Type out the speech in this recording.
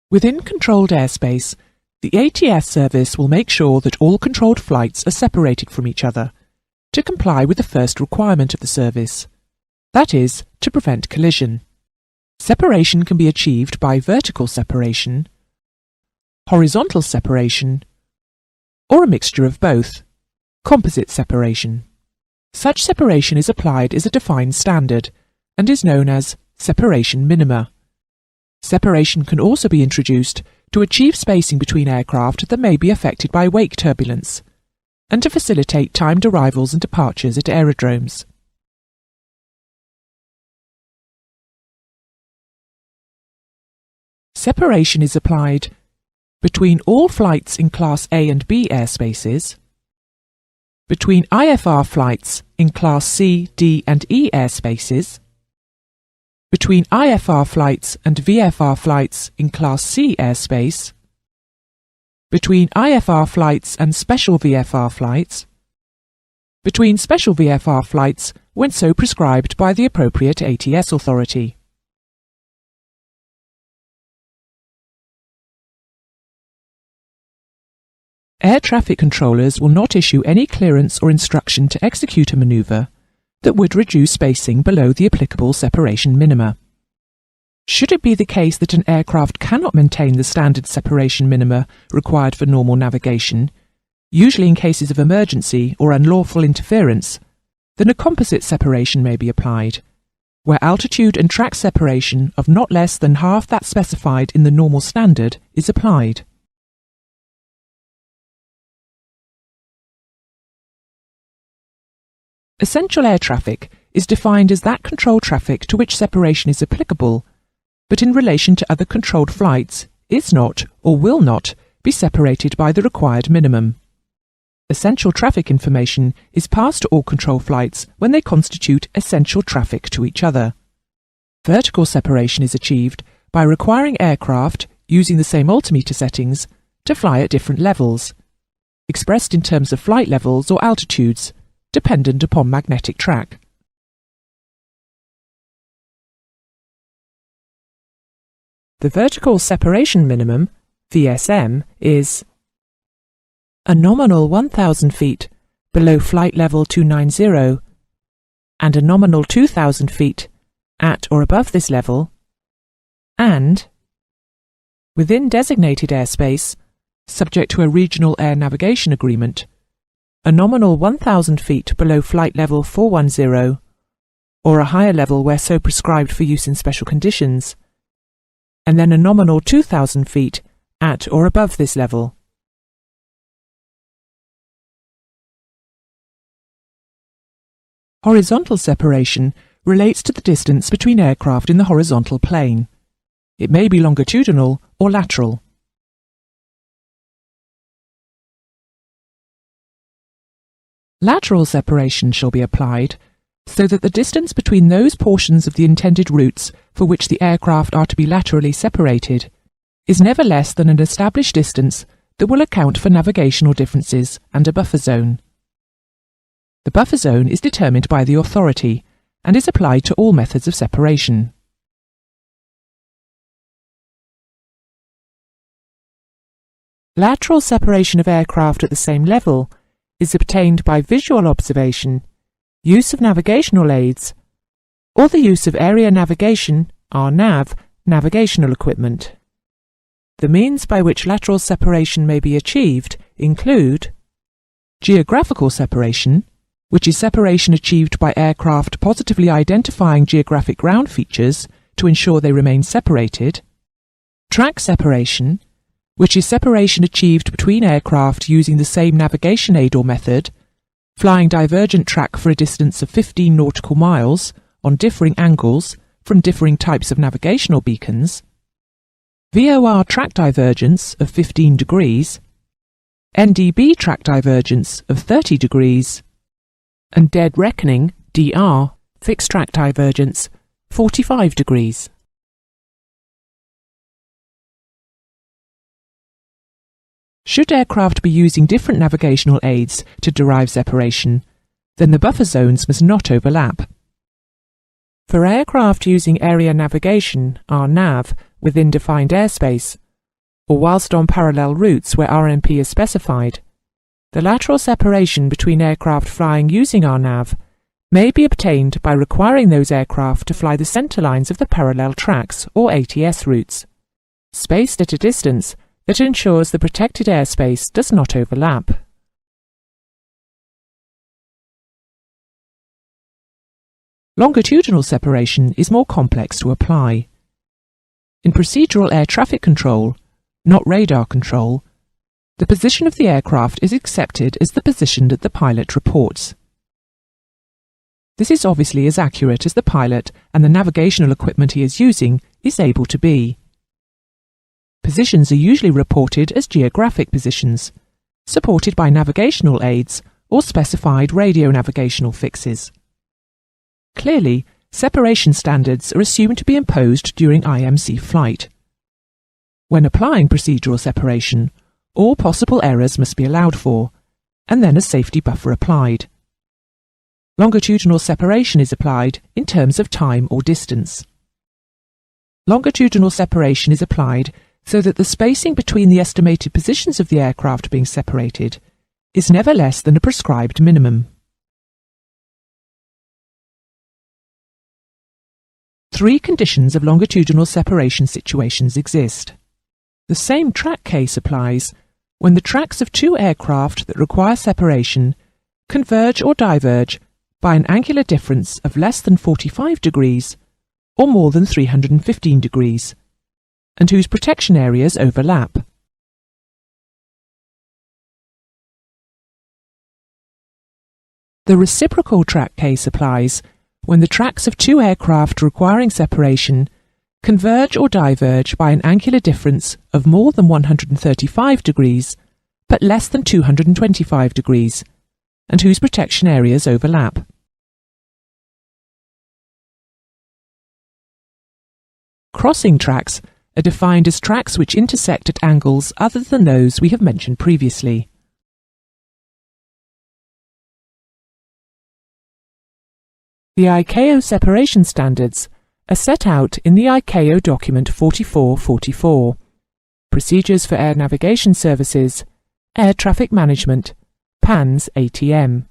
Within controlled airspace, the ATS service will make sure that all controlled flights are separated from each other to comply with the first requirement of the service, that is, to prevent collision. Separation can be achieved by vertical separation, horizontal separation, or a mixture of both, composite separation. Such separation is applied as a defined standard and is known as separation minima. Separation can also be introduced to achieve spacing between aircraft that may be affected by wake turbulence, and to facilitate timed arrivals and departures at aerodromes. Separation is applied between all flights in Class A and B airspaces, between IFR flights in Class C, D and E airspaces, between IFR flights and VFR flights in Class C airspace, between IFR flights and special VFR flights, between special VFR flights when so prescribed by the appropriate ATS authority. Air traffic controllers will not issue any clearance or instruction to execute a manoeuvre that would reduce spacing below the applicable separation minima. Should it be the case that an aircraft cannot maintain the standard separation minima required for normal navigation, usually in cases of emergency or unlawful interference, then a composite separation may be applied, where altitude and track separation of not less than half that specified in the normal standard is applied. Essential air traffic is defined as that controlled traffic to which separation is applicable, but in relation to other controlled flights is not or will not be separated by the required minimum. Essential traffic information is passed to all control flights when they constitute essential traffic to each other. Vertical separation is achieved by requiring aircraft, using the same altimeter settings, to fly at different levels, expressed in terms of flight levels or altitudes, dependent upon magnetic track. The vertical separation minimum, VSM, is a nominal 1,000 feet below flight level 290 and a nominal 2,000 feet at or above this level, and within designated airspace, subject to a regional air navigation agreement, a nominal 1,000 feet below flight level 410, or a higher level where so prescribed for use in special conditions, and then a nominal 2,000 feet at or above this level. Horizontal separation relates to the distance between aircraft in the horizontal plane. It may be longitudinal or lateral. Lateral separation shall be applied so that the distance between those portions of the intended routes for which the aircraft are to be laterally separated is never less than an established distance that will account for navigational differences and a buffer zone. The buffer zone is determined by the authority and is applied to all methods of separation. Lateral separation of aircraft at the same level is obtained by visual observation, use of navigational aids, or the use of area navigation, RNAV, navigational equipment. The means by which lateral separation may be achieved include geographical separation, which is separation achieved by aircraft positively identifying geographic ground features to ensure they remain separated, track separation, which is separation achieved between aircraft using the same navigation aid or method, flying divergent track for a distance of 15 nautical miles on differing angles from differing types of navigational beacons, VOR track divergence of 15 degrees, NDB track divergence of 30 degrees, and dead reckoning, DR, fixed track divergence, 45 degrees. Should aircraft be using different navigational aids to derive separation, then the buffer zones must not overlap. For aircraft using area navigation, RNAV, within defined airspace, or whilst on parallel routes where RNP is specified. The lateral separation between aircraft flying using RNAV may be obtained by requiring those aircraft to fly the centre lines of the parallel tracks or ATS routes, spaced at a distance that ensures the protected airspace does not overlap. Longitudinal separation is more complex to apply. In procedural air traffic control, not radar control, the position of the aircraft is accepted as the position that the pilot reports. This is obviously as accurate as the pilot and the navigational equipment he is using is able to be. Positions are usually reported as geographic positions, supported by navigational aids or specified radio navigational fixes. Clearly, separation standards are assumed to be imposed during IMC flight. When applying procedural separation, all possible errors must be allowed for, and then a safety buffer applied. Longitudinal separation is applied in terms of time or distance. Longitudinal separation is applied so that the spacing between the estimated positions of the aircraft being separated is never less than a prescribed minimum. 3 conditions of longitudinal separation situations exist. The same track case applies when the tracks of 2 aircraft that require separation converge or diverge by an angular difference of less than 45 degrees or more than 315 degrees, and whose protection areas overlap. The reciprocal track case applies when the tracks of 2 aircraft requiring separation converge or diverge by an angular difference of more than 135 degrees but less than 225 degrees, and whose protection areas overlap. Crossing tracks are defined as tracks which intersect at angles other than those we have mentioned previously. The ICAO separation standards are set out in the ICAO document 4444, Procedures for Air Navigation Services, Air Traffic Management, PANS ATM.